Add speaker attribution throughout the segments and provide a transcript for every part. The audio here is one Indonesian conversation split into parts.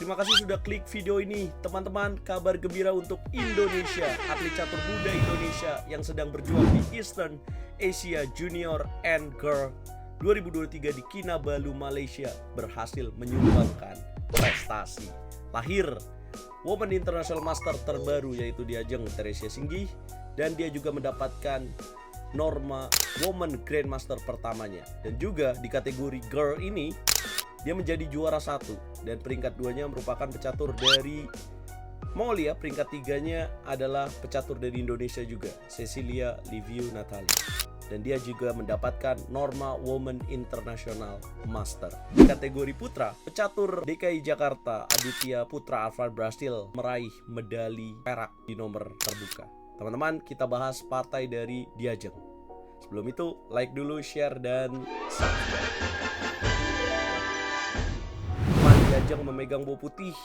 Speaker 1: Terima kasih sudah klik video ini. Teman-teman, kabar gembira untuk Indonesia. Atlet catur muda Indonesia yang sedang berjuang di Eastern Asia Junior and Girl 2023 di Kinabalu, Malaysia berhasil menyumbangkan prestasi. Lahir Women International Master terbaru yaitu di ajang Teresia Singgih, dan dia juga mendapatkan norma Women Grandmaster pertamanya. Dan juga di kategori Girl ini dia menjadi juara 1, dan peringkat 2-nya merupakan pecatur dari Mongolia. Peringkat 3-nya adalah pecatur dari Indonesia juga, Cecilia Liviu Natali. Dan dia juga mendapatkan norma Women International Master. Di kategori putra, pecatur DKI Jakarta Aditya Putra Alfred berhasil meraih medali perak di nomor terbuka. Teman-teman, kita bahas partai dari Diajeng. Sebelum itu, like dulu, share, dan subscribe. Diajeng memegang bau putih.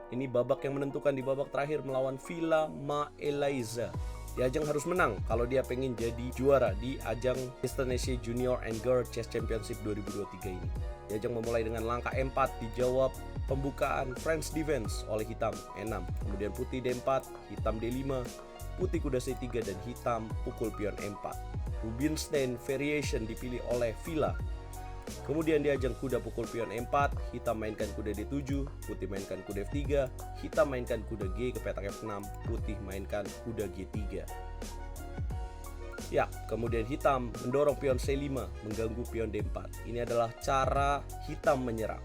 Speaker 1: Ini babak yang menentukan di babak terakhir melawan Villa Ma Elaiza. Diajeng harus menang kalau dia pengen jadi juara di ajang Eastern Asia Junior and Girl Chess Championship 2023 ini. Diajeng memulai dengan langkah E4, dijawab pembukaan French defense oleh hitam E6, kemudian putih D4, hitam D5, putih kuda C3, dan hitam pukul pion E4. Rubinstein variation dipilih oleh Villa. Kemudian diajeng kuda pukul pion E4, hitam mainkan kuda D7, putih mainkan kuda F3, hitam mainkan kuda G ke petak F6, putih mainkan kuda G3. Ya, kemudian hitam mendorong pion C5, mengganggu pion D4. Ini adalah cara hitam menyerang.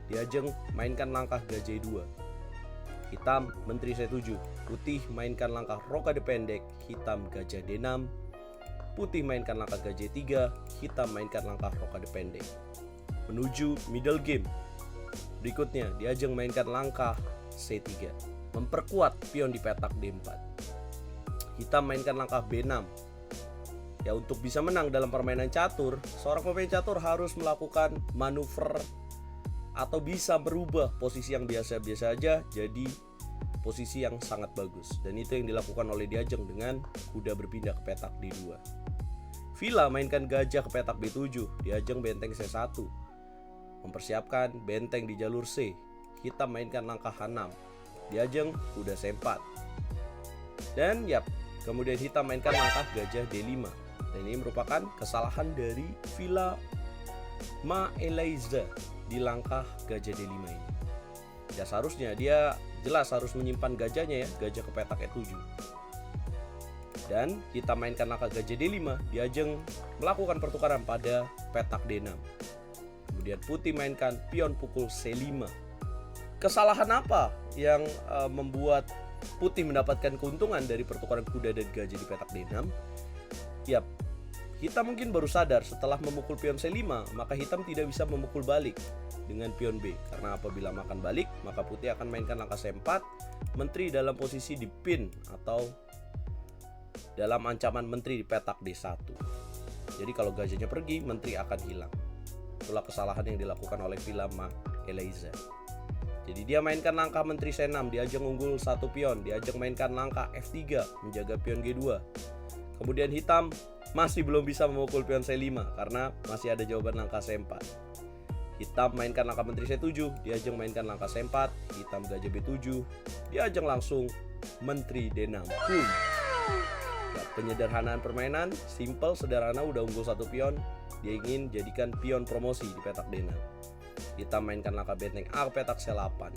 Speaker 1: Diajeng mainkan langkah gajah 2. Hitam menteri C7, putih mainkan langkah rokade pendek, hitam gajah D6. Putih mainkan langkah gajah 3, hitam mainkan langkah rokade pendek. Menuju middle game. Berikutnya, diajeng mainkan langkah C3, memperkuat pion di petak D4. Hitam mainkan langkah B6. Ya, untuk bisa menang dalam permainan catur, seorang pemain catur harus melakukan manuver atau bisa merubah posisi yang biasa-biasa aja jadi posisi yang sangat bagus. Dan itu yang dilakukan oleh Diajeng dengan kuda berpindah ke petak D2. Villa mainkan gajah ke petak B7, Diajeng benteng C1, mempersiapkan benteng di jalur C. Hitam mainkan langkah H6, Diajeng kuda C4. Dan kemudian hitam mainkan langkah gajah D5. Dan ini merupakan kesalahan dari Villa Ma Elaiza di langkah gajah D5 ini. Ya, seharusnya dia jelas harus menyimpan gajahnya ya, gajah ke petak E7. Dan kita mainkan langkah gajah D5, Diajeng melakukan pertukaran pada petak D6. Kemudian putih mainkan pion pukul C5. Kesalahan apa yang membuat putih mendapatkan keuntungan dari pertukaran kuda dan gajah di petak D6? Hitam mungkin baru sadar setelah memukul pion C5, maka hitam tidak bisa memukul balik dengan pion B. Karena apabila makan balik, maka putih akan mainkan langkah C4, menteri dalam posisi di pin atau dalam ancaman menteri di petak D1. Jadi kalau gajahnya pergi, menteri akan hilang. Itulah kesalahan yang dilakukan oleh Villa Ma Elaiza. Jadi dia mainkan langkah menteri C6, Diajeng unggul 1 pion. Diajeng mainkan langkah F3, menjaga pion G2. Kemudian hitam masih belum bisa memukul pion C5 karena masih ada jawaban langkah C4. Hitam mainkan langkah menteri C7, Diajeng mainkan langkah C4, hitam gajah B7, Diajeng langsung menteri D6. Penyederhanaan permainan, simple, sederhana, udah unggul 1 pion, dia ingin jadikan pion promosi di petak D6. Hitam mainkan langkah benteng A ke petak C8.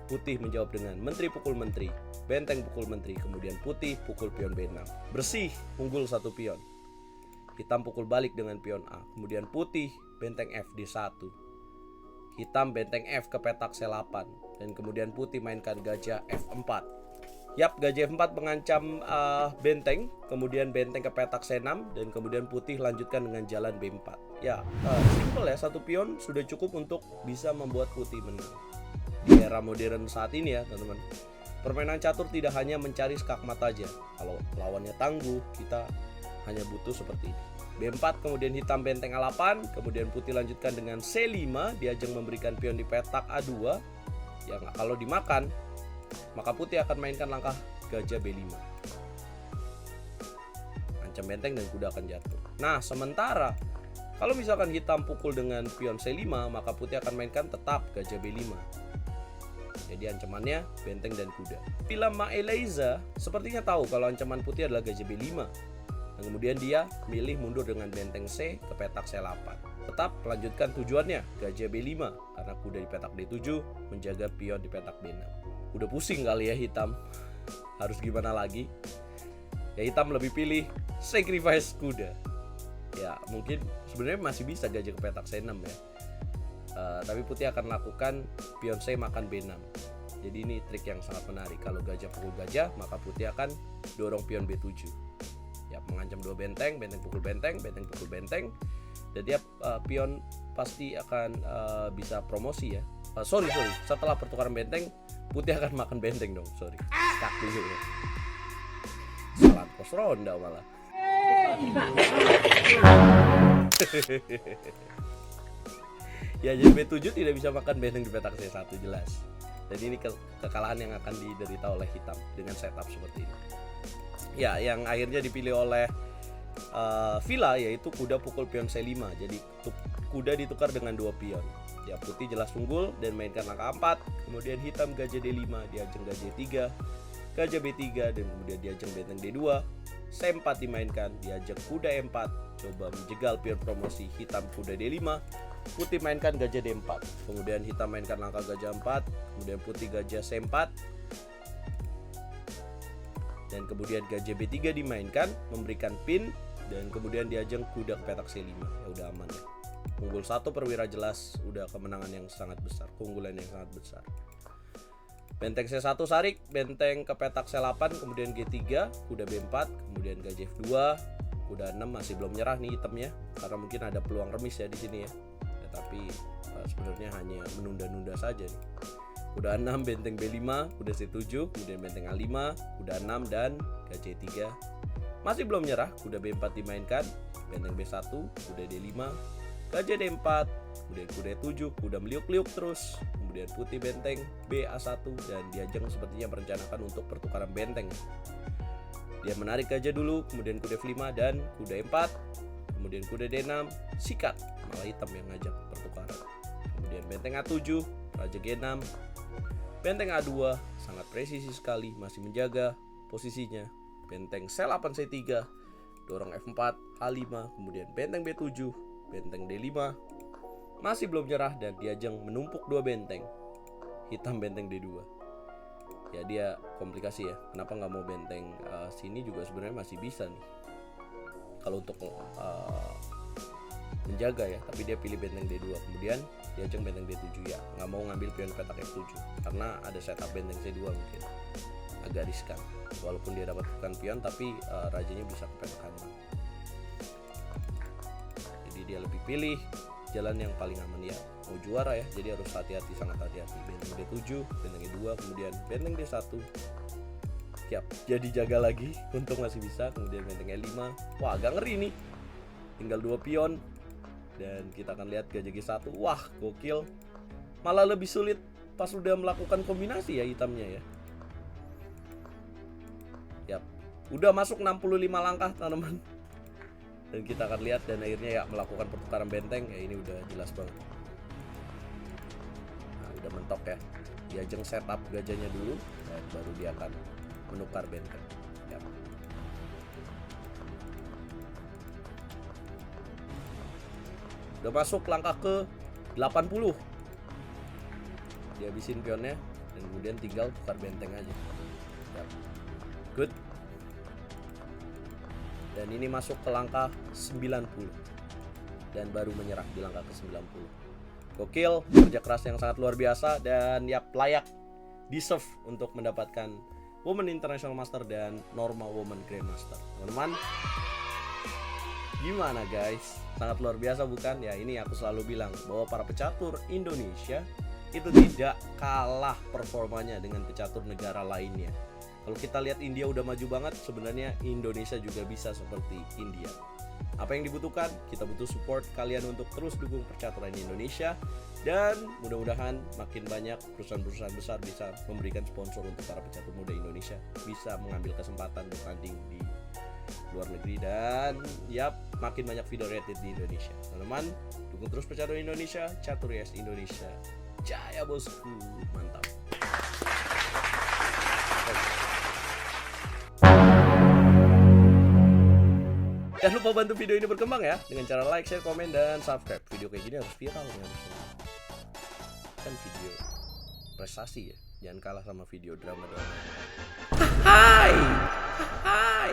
Speaker 1: Putih menjawab dengan menteri pukul menteri, benteng pukul menteri, kemudian putih pukul pion B6. Bersih, unggul 1 pion. Hitam pukul balik dengan pion A, kemudian putih benteng F D1. Hitam benteng F ke petak C8, dan kemudian putih mainkan gajah F4. Gajah F4 mengancam benteng, kemudian benteng ke petak C6, dan kemudian putih lanjutkan dengan jalan B4. Simple ya, 1 pion sudah cukup untuk bisa membuat putih menang. Di era modern saat ini ya teman-teman, permainan catur tidak hanya mencari skakmat aja. Kalau lawannya tangguh, kita hanya butuh seperti ini. B4, kemudian hitam benteng A8, kemudian putih lanjutkan dengan C5, Diajeng memberikan pion di petak A2. Yang kalau dimakan, maka putih akan mainkan langkah gajah B5. Ancam benteng dan kuda akan jatuh. Nah, sementara kalau misalkan hitam pukul dengan pion C5, maka putih akan mainkan tetap gajah B5. Jadi ancamannya benteng dan kuda. Villa Maelaiza sepertinya tahu kalau ancaman putih adalah gajah B5. Dan kemudian dia milih mundur dengan benteng C ke petak C8. Tetap melanjutkan tujuannya, gajah B5 karena kuda di petak D7 menjaga pion di petak B6. Udah pusing kali ya hitam. Harus gimana lagi? Ya hitam lebih pilih sacrifice kuda. Ya mungkin sebenarnya masih bisa gajah ke petak C6 ya. Tapi putih akan lakukan pion C makan B6. Jadi ini trik yang sangat menarik. Kalau gajah pukul gajah, maka putih akan dorong pion B7. Ya, mengancam dua benteng, benteng pukul benteng, benteng pukul benteng. Dan dia pion pasti akan bisa promosi ya. Sorry. Setelah pertukaran benteng, putih akan makan benteng dong. Sorry. Stuck dulu ya. Salah pos ronda malah. Ya, jadi B7 tidak bisa makan benteng di petak C1 jelas. Dan ini kekalahan yang akan diderita oleh hitam dengan setup seperti ini. Ya, yang akhirnya dipilih oleh Villa yaitu kuda pukul pion C5. Jadi kuda ditukar dengan dua pion. Ya, putih jelas unggul dan mainkan langkah 4. Kemudian hitam gajah D5, diajeng gajah D3, gajah B3 dan kemudian diajeng benteng D2. C4 dimainkan, diajeng kuda E4, coba menjegal pion promosi hitam kuda D5. Putih mainkan gajah D4, kemudian hitam mainkan langkah gajah 4, kemudian putih gajah C4, dan kemudian gajah B3 dimainkan, memberikan pin, dan kemudian diajeng kuda ke petak C5. Ya udah aman ya. Unggul 1 perwira jelas, udah kemenangan yang sangat besar, keunggulan yang sangat besar. Benteng C1 sarik, benteng ke petak C8, kemudian G3, kuda B4, kemudian gajah F2, kuda 6 masih belum nyerah nih hitamnya, karena mungkin ada peluang remis ya di sini ya. Tapi sebenarnya hanya menunda-nunda saja nih. Kuda 6 benteng B5, kuda C7, kemudian benteng A5, kuda 6 dan gajah E3. Masih belum nyerah, kuda B4 dimainkan, benteng B1, kuda D5, gajah D4, kemudian kuda E7, kuda meliuk-liuk terus, kemudian putih benteng BA1 dan diajeng sepertinya merencanakan untuk pertukaran benteng. Dia menarik gajah dulu, kemudian kuda F5 dan kuda E4, kemudian kuda D6, sikat, malah hitam yang ngajak pertukaran. Kemudian benteng A7, raja G6, benteng A2 sangat presisi sekali, masih menjaga posisinya. Benteng C8 C3, dorong F4, H5, kemudian benteng B7, benteng D5, masih belum nyerah dan diajeng menumpuk dua benteng. Hitam benteng D2. Ya dia komplikasi ya. Kenapa nggak mau benteng sini juga sebenarnya masih bisa nih. Kalau untuk menjaga ya, tapi dia pilih benteng D2, kemudian diajeng benteng D7 ya, nggak mau ngambil pion petak F7 karena ada setup benteng C2 mungkin agak riskan, walaupun dia dapatkan pion tapi rajanya bisa ke petak kanan. Jadi dia lebih pilih jalan yang paling aman ya, mau juara ya, jadi harus hati-hati, sangat hati-hati. Benteng D7, benteng E2, kemudian benteng D1. Siap, jadi jaga lagi, untung masih bisa. Kemudian benteng E5, wah agak ngeri nih, tinggal 2 pion. Dan kita akan lihat gajah G1, wah gokil, malah lebih sulit pas udah melakukan kombinasi ya hitamnya ya. Yap, udah masuk 65 langkah teman-teman. Dan kita akan lihat dan akhirnya ya melakukan pertukaran benteng ya, ini udah jelas banget. Nah, udah mentok ya. Diajeng setup gajahnya dulu dan baru dia akan menukar benteng. Yap. Udah masuk langkah ke 80. Dihabisin pionnya dan kemudian tinggal tukar benteng aja. Yap. Good. Dan ini masuk ke langkah 90 dan baru menyerah di langkah ke 90. Gokil, kerja keras yang sangat luar biasa dan ya layak, deserve untuk mendapatkan Women International Master dan Normal Women Grandmaster. Teman-teman, gimana guys? Sangat luar biasa bukan? Ya ini aku selalu bilang bahwa para pecatur Indonesia itu tidak kalah performanya dengan pecatur negara lainnya. Kalau kita lihat India udah maju banget, sebenarnya Indonesia juga bisa seperti India. Apa yang dibutuhkan? Kita butuh support kalian untuk terus dukung percaturan Indonesia. Dan mudah-mudahan makin banyak perusahaan-perusahaan besar bisa memberikan sponsor untuk para pecatur muda Indonesia, bisa mengambil kesempatan bertanding di luar negeri. Dan ya makin banyak video rated di Indonesia. Teman-teman, dukung terus percaturan Indonesia, Catur Yes Indonesia. Jaya bosku, mantap. Jangan lupa bantu video ini berkembang ya, dengan cara like, share, komen, dan subscribe. Video kayak gini harus viral nih harusnya. Kan video prestasi ya, jangan kalah sama video drama-drama. Hai, hai.